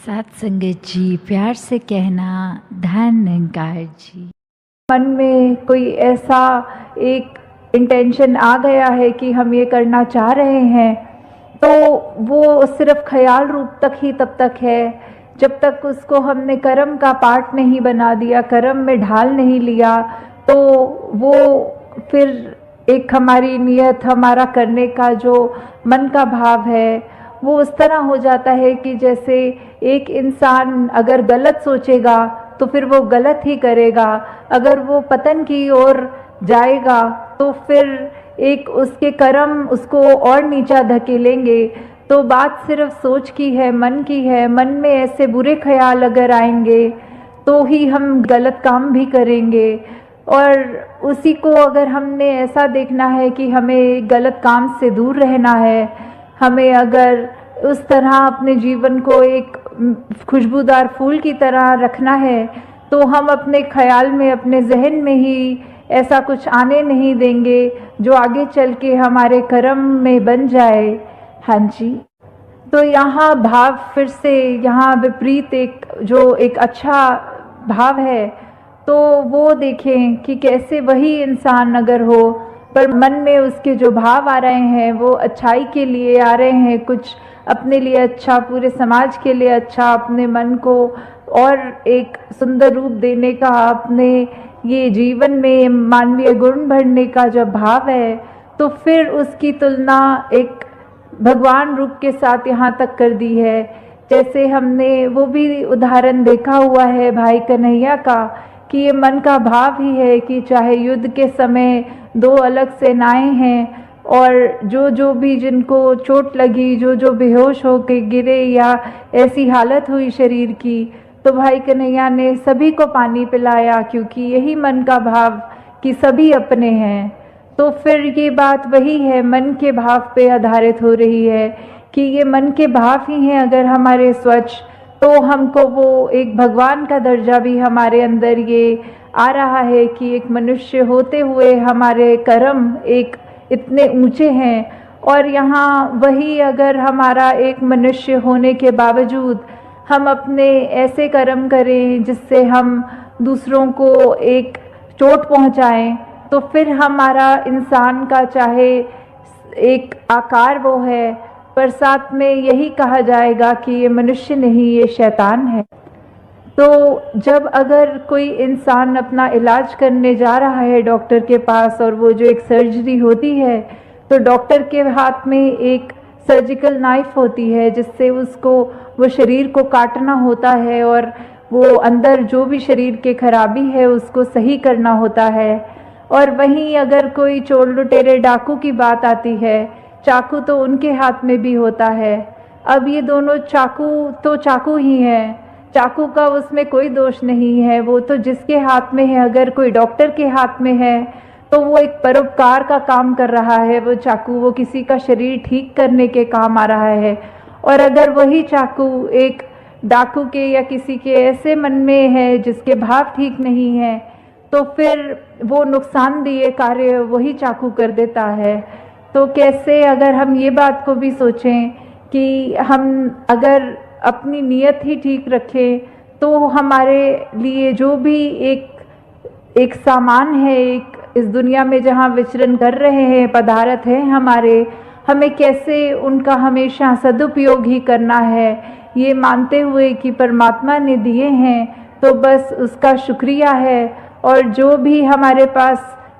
साथ संगत जी, प्यार से कहना धन निरंकार जी। मन में कोई ऐसा एक इंटेंशन आ गया है कि हम ये करना चाह रहे हैं, तो वो सिर्फ ख्याल रूप तक ही तब तक है जब तक उसको हमने कर्म का पार्ट नहीं बना दिया, कर्म में ढाल नहीं लिया। तो वो फिर एक हमारी नियत, हमारा करने का जो मन का भाव है, वो उस तरह हो जाता है कि जैसे एक इंसान अगर गलत सोचेगा तो फिर वो गलत ही करेगा, अगर वो पतन की ओर जाएगा तो फिर एक उसके कर्म उसको और नीचा धकेलेंगे। तो बात सिर्फ सोच की है, मन की है। मन में ऐसे बुरे ख्याल अगर आएंगे तो ही हम गलत काम भी करेंगे, और उसी को अगर हमने ऐसा देखना है कि हमें गलत काम से दूर रहना है, हमें अगर उस तरह अपने जीवन को एक खुशबूदार फूल की तरह रखना है, तो हम अपने ख्याल में, अपने जहन में ही ऐसा कुछ आने नहीं देंगे जो आगे चल के हमारे कर्म में बन जाए। हाँ जी, तो यहाँ भाव फिर से, यहाँ विपरीत एक अच्छा भाव है, तो वो देखें कि कैसे वही इंसान अगर हो पर मन में उसके जो भाव आ रहे हैं वो अच्छाई के लिए आ रहे हैं, कुछ अपने लिए अच्छा, पूरे समाज के लिए अच्छा, अपने मन को और एक सुंदर रूप देने का, अपने ये जीवन में मानवीय गुण भरने का जब भाव है, तो फिर उसकी तुलना एक भगवान रूप के साथ यहाँ तक कर दी है। जैसे हमने वो भी उदाहरण देखा हुआ है भाई कन्हैया का, कि ये मन का भाव ही है कि चाहे युद्ध के समय दो अलग सेनाएं हैं और जो भी जिनको चोट लगी, जो बेहोश होके गिरे या ऐसी हालत हुई शरीर की, तो भाई कन्हैया ने सभी को पानी पिलाया, क्योंकि यही मन का भाव कि सभी अपने हैं। तो फिर ये बात वही है, मन के भाव पे आधारित हो रही है कि ये मन के भाव ही हैं अगर हमारे स्वच्छ, तो हमको वो एक भगवान का दर्जा भी हमारे अंदर ये आ रहा है कि एक मनुष्य होते हुए हमारे कर्म एक इतने ऊंचे हैं। और यहाँ वही अगर हमारा एक मनुष्य होने के बावजूद हम अपने ऐसे कर्म करें जिससे हम दूसरों को एक चोट पहुँचाएं, तो फिर हमारा इंसान का चाहे एक आकार वो है, पर साथ में यही कहा जाएगा कि ये मनुष्य नहीं, ये शैतान है। तो जब अगर कोई इंसान अपना इलाज करने जा रहा है डॉक्टर के पास, और वो जो एक सर्जरी होती है, तो डॉक्टर के हाथ में एक सर्जिकल नाइफ होती है जिससे उसको वो शरीर को काटना होता है और वो अंदर जो भी शरीर के खराबी है उसको सही करना होता है। और वहीं अगर कोई चोर लुटेरे डाकू की बात आती है, चाकू तो उनके हाथ में भी होता है। अब ये दोनों चाकू तो चाकू ही हैं, चाकू का उसमें कोई दोष नहीं है, वो तो जिसके हाथ में है, अगर कोई डॉक्टर के हाथ में है तो वो एक परोपकार का काम कर रहा है, वो चाकू वो किसी का शरीर ठीक करने के काम आ रहा है। और अगर वही चाकू एक डाकू के या किसी के ऐसे मन में है जिसके भाव ठीक नहीं है, तो फिर वो नुकसानदेह कार्य वही चाकू कर देता है। तो कैसे अगर हम ये बात को भी सोचें कि हम अगर अपनी नियत ही ठीक रखें, तो हमारे लिए जो भी एक सामान है, एक इस दुनिया में जहाँ विचरण कर रहे हैं, पदार्थ हैं हमारे, हमें कैसे उनका हमेशा सदुपयोग ही करना है, ये मानते हुए कि परमात्मा ने दिए हैं तो बस उसका शुक्रिया है, और जो भी हमारे पास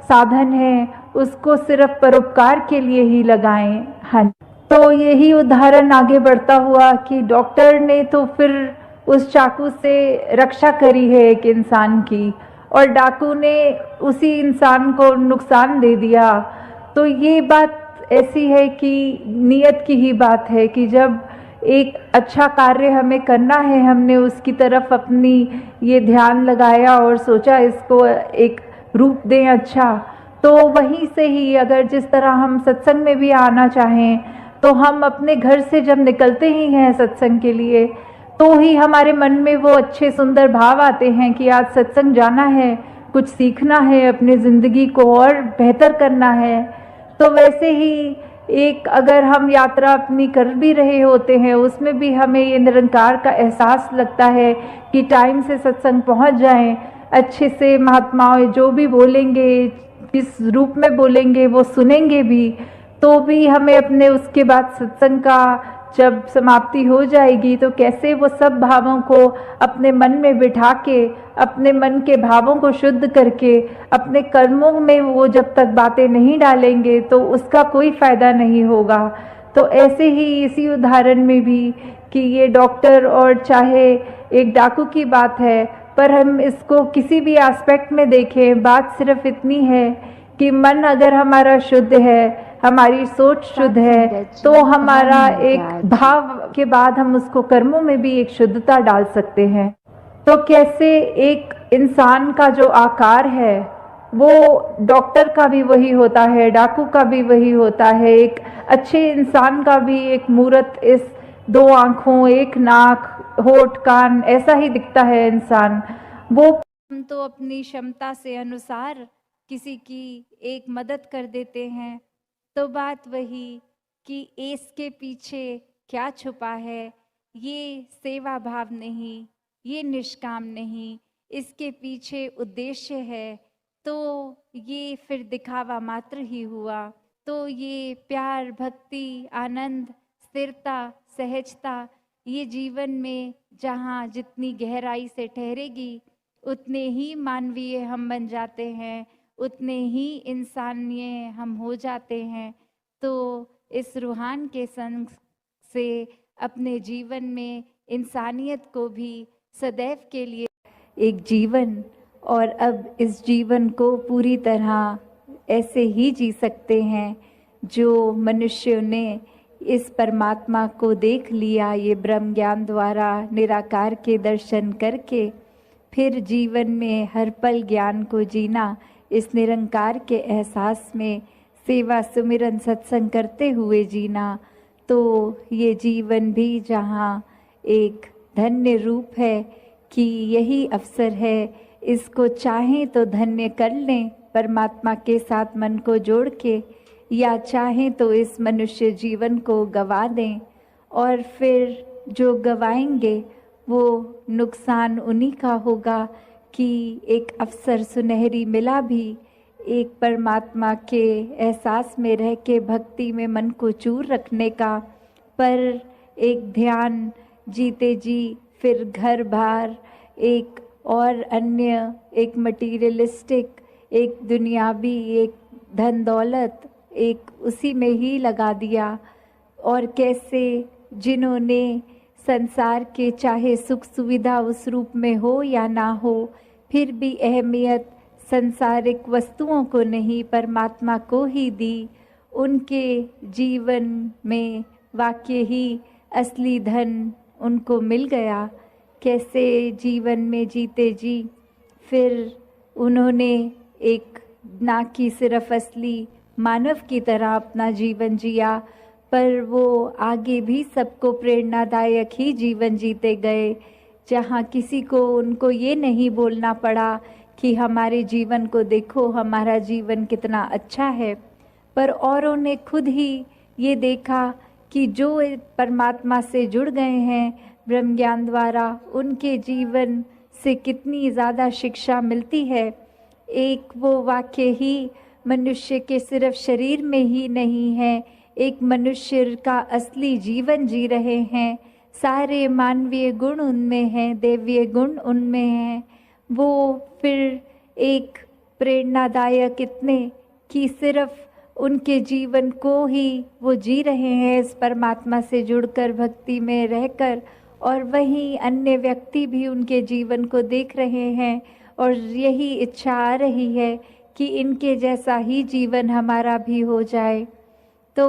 साधन है उसको सिर्फ परोपकार के लिए ही लगाएं। हाँ, तो यही उदाहरण आगे बढ़ता हुआ कि डॉक्टर ने तो फिर उस चाकू से रक्षा करी है एक इंसान की, और डाकू ने उसी इंसान को नुकसान दे दिया। तो ये बात ऐसी है कि नियत की ही बात है कि जब एक अच्छा कार्य हमें करना है, हमने उसकी तरफ अपनी ये ध्यान लगाया और सोचा इसको एक रूप दें अच्छा, तो वहीं से ही अगर जिस तरह हम सत्संग में भी आना चाहें, तो हम अपने घर से जब निकलते ही हैं सत्संग के लिए, तो ही हमारे मन में वो अच्छे सुंदर भाव आते हैं कि आज सत्संग जाना है, कुछ सीखना है, अपनी ज़िंदगी को और बेहतर करना है। तो वैसे ही एक अगर हम यात्रा अपनी कर भी रहे होते हैं उसमें भी हमें ये निरंकार का एहसास लगता है कि टाइम से सत्संग पहुंच जाएं, अच्छे से महात्माओं जो भी बोलेंगे, किस रूप में बोलेंगे वो सुनेंगे भी, तो भी हमें अपने उसके बाद सत्संग का जब समाप्ति हो जाएगी तो कैसे वो सब भावों को अपने मन में बिठा के, अपने मन के भावों को शुद्ध करके अपने कर्मों में वो जब तक बातें नहीं डालेंगे तो उसका कोई फायदा नहीं होगा। तो ऐसे ही इसी उदाहरण में भी कि ये डॉक्टर और चाहे एक डाकू की बात है, पर हम इसको किसी भी एस्पेक्ट में देखें, बात सिर्फ इतनी है कि मन अगर हमारा शुद्ध है, हमारी सोच शुद्ध है, तो हमारा एक भाव के बाद हम उसको कर्मों में भी एक शुद्धता डाल सकते हैं। तो कैसे एक इंसान का जो आकार है वो डॉक्टर का भी वही होता है, डाकू का भी वही होता है, एक अच्छे इंसान का भी एक मूर्त इस 2 आँखों, 1 नाक, होठ, कान ऐसा ही दिखता है इंसान। वो हम तो अपनी क्षमता से अनुसार किसी की एक मदद कर देते हैं, तो बात वही कि इसके पीछे क्या छुपा है, ये सेवा भाव नहीं, ये निष्काम नहीं, इसके पीछे उद्देश्य है, तो ये फिर दिखावा मात्र ही हुआ। तो ये प्यार, भक्ति, आनंद, स्थिरता, सहजता ये जीवन में जहाँ जितनी गहराई से ठहरेगी उतने ही मानवीय हम बन जाते हैं, उतने ही इंसानिय हम हो जाते हैं। तो इस रूहान के संग से अपने जीवन में इंसानियत को भी सदैव के लिए एक जीवन, और अब इस जीवन को पूरी तरह ऐसे ही जी सकते हैं जो मनुष्यों ने इस परमात्मा को देख लिया, ये ब्रह्म ज्ञान द्वारा निराकार के दर्शन करके फिर जीवन में हर पल ज्ञान को जीना, इस निरंकार के एहसास में सेवा सुमिरन सत्संग करते हुए जीना। तो ये जीवन भी जहाँ एक धन्य रूप है कि यही अवसर है, इसको चाहें तो धन्य कर लें परमात्मा के साथ मन को जोड़ के, या चाहें तो इस मनुष्य जीवन को गवा दें, और फिर जो गवाएंगे वो नुकसान उन्हीं का होगा कि एक अवसर सुनहरी मिला भी एक परमात्मा के एहसास में रह के भक्ति में मन को चूर रखने का, पर एक ध्यान जीते जी फिर घर बार एक और अन्य एक मटीरियलिस्टिक, एक दुनियावी, एक धन दौलत, एक उसी में ही लगा दिया। और कैसे जिन्होंने संसार के चाहे सुख सुविधा उस रूप में हो या ना हो, फिर भी अहमियत संसारिक वस्तुओं को नहीं परमात्मा को ही दी, उनके जीवन में वाकई ही असली धन उनको मिल गया। कैसे जीवन में जीते जी फिर उन्होंने एक ना कि सिर्फ असली मानव की तरह अपना जीवन जिया, पर वो आगे भी सबको प्रेरणादायक ही जीवन जीते गए, जहाँ किसी को उनको ये नहीं बोलना पड़ा कि हमारे जीवन को देखो, हमारा जीवन कितना अच्छा है, पर औरों ने खुद ही ये देखा कि जो परमात्मा से जुड़ गए हैं ब्रह्म ज्ञान द्वारा, उनके जीवन से कितनी ज़्यादा शिक्षा मिलती है। एक वो वाक्य ही मनुष्य के सिर्फ शरीर में ही नहीं है, एक मनुष्य का असली जीवन जी रहे हैं, सारे मानवीय गुण उनमें हैं, दैवीय गुण उनमें हैं। वो फिर एक प्रेरणादायक इतने कि सिर्फ उनके जीवन को ही वो जी रहे हैं इस परमात्मा से जुड़कर भक्ति में रहकर, और वहीं अन्य व्यक्ति भी उनके जीवन को देख रहे हैं और यही इच्छा आ रही है कि इनके जैसा ही जीवन हमारा भी हो जाए। तो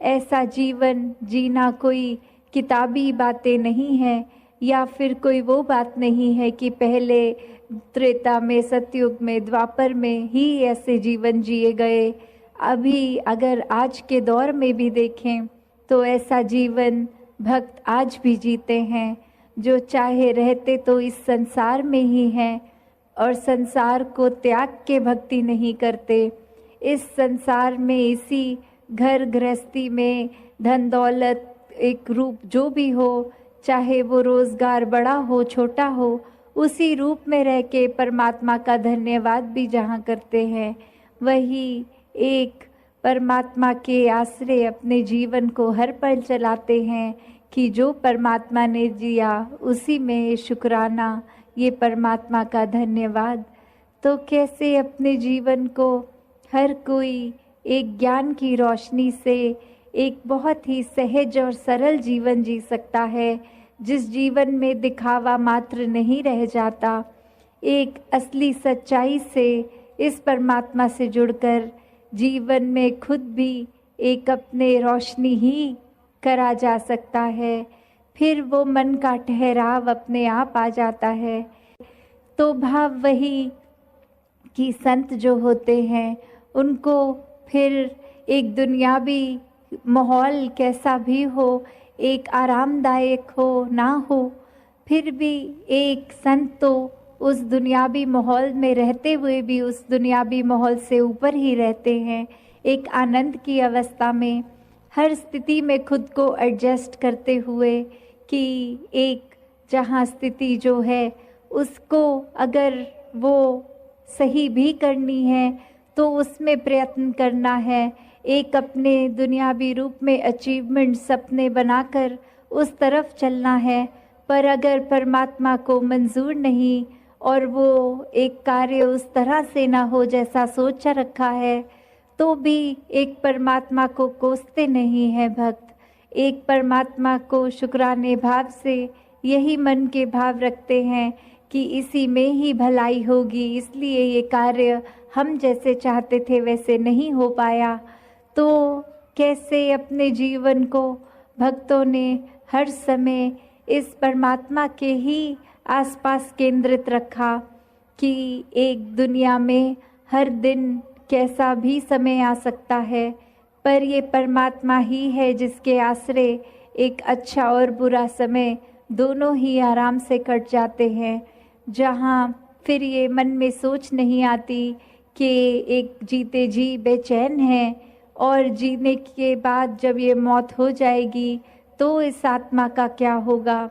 ऐसा जीवन जीना कोई किताबी बातें नहीं है, या फिर कोई वो बात नहीं है कि पहले त्रेता में, सतयुग में, द्वापर में ही ऐसे जीवन जिए गए। अभी अगर आज के दौर में भी देखें तो ऐसा जीवन भक्त आज भी जीते हैं, जो चाहे रहते तो इस संसार में ही हैं और संसार को त्याग के भक्ति नहीं करते, इस संसार में इसी घर गृहस्थी में धन दौलत एक रूप जो भी हो, चाहे वो रोजगार बड़ा हो छोटा हो, उसी रूप में रह के परमात्मा का धन्यवाद भी जहाँ करते हैं, वही एक परमात्मा के आश्रय अपने जीवन को हर पल चलाते हैं कि जो परमात्मा ने दिया उसी में शुक्राना, ये परमात्मा का धन्यवाद। तो कैसे अपने जीवन को हर कोई एक ज्ञान की रोशनी से एक बहुत ही सहज और सरल जीवन जी सकता है, जिस जीवन में दिखावा मात्र नहीं रह जाता, एक असली सच्चाई से इस परमात्मा से जुड़कर जीवन में खुद भी एक अपने रोशनी ही करा जा सकता है। फिर वो मन का ठहराव अपने आप आ जाता है। तो भाव वही कि संत जो होते हैं उनको फिर एक दुनियावी माहौल कैसा भी हो, एक आरामदायक हो ना हो, फिर भी एक संत तो उस दुनियावी माहौल में रहते हुए भी उस दुनियावी माहौल से ऊपर ही रहते हैं, एक आनंद की अवस्था में हर स्थिति में खुद को एडजस्ट करते हुए कि एक जहाँ स्थिति जो है उसको अगर वो सही भी करनी है तो उसमें प्रयत्न करना है, एक अपने दुनियावी रूप में अचीवमेंट सपने बनाकर उस तरफ चलना है। पर अगर परमात्मा को मंजूर नहीं और वो एक कार्य उस तरह से ना हो जैसा सोचा रखा है, तो भी एक परमात्मा को कोसते नहीं है भक्त, एक परमात्मा को शुक्राने भाव से यही मन के भाव रखते हैं कि इसी में ही भलाई होगी, इसलिए ये कार्य हम जैसे चाहते थे वैसे नहीं हो पाया। तो कैसे अपने जीवन को भक्तों ने हर समय इस परमात्मा के ही आसपास केंद्रित रखा कि एक दुनिया में हर दिन कैसा भी समय आ सकता है, पर ये परमात्मा ही है जिसके आश्रय एक अच्छा और बुरा समय दोनों ही आराम से कट जाते हैं, जहाँ फिर ये मन में सोच नहीं आती कि एक जीते जी बेचैन है और जीने के बाद जब ये मौत हो जाएगी तो इस आत्मा का क्या होगा।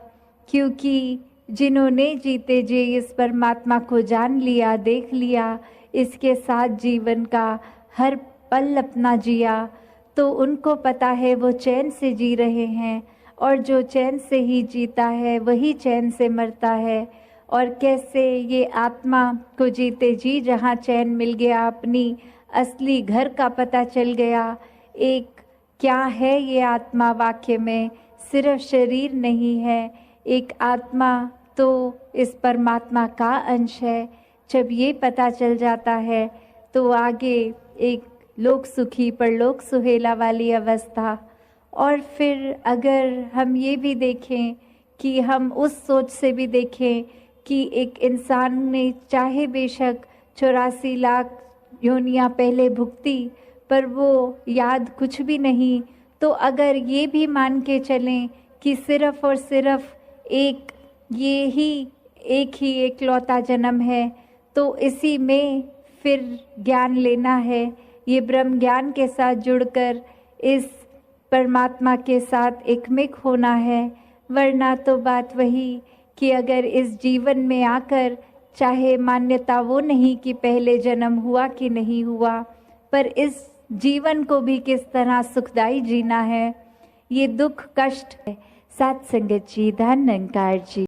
क्योंकि जिन्होंने जीते जी इस परमात्मा को जान लिया, देख लिया, इसके साथ जीवन का हर पल अपना जिया, तो उनको पता है वो चैन से जी रहे हैं, और जो चैन से ही जीता है वही चैन से मरता है। और कैसे ये आत्मा को जीते जी जहाँ चैन मिल गया, अपनी असली घर का पता चल गया, एक क्या है ये आत्मा, वाक्य में सिर्फ शरीर नहीं है, एक आत्मा तो इस परमात्मा का अंश है। जब ये पता चल जाता है तो आगे एक लोक सुखी परलोक सुहेला वाली अवस्था। और फिर अगर हम ये भी देखें कि हम उस सोच से भी देखें कि एक इंसान ने चाहे बेशक 84 लाख योनियाँ पहले भुगती पर वो याद कुछ भी नहीं, तो अगर ये भी मान के चलें कि सिर्फ और सिर्फ ये ही एक एकलौता जन्म है, तो इसी में फिर ज्ञान लेना है, ये ब्रह्म ज्ञान के साथ जुड़कर इस परमात्मा के साथ एकमिक होना है। वरना तो बात वही कि अगर इस जीवन में आकर चाहे मान्यता वो नहीं कि पहले जन्म हुआ कि नहीं हुआ, पर इस जीवन को भी किस तरह सुखदाई जीना है, ये दुख कष्ट है। साथ संगत जी, धन निरंकार जी।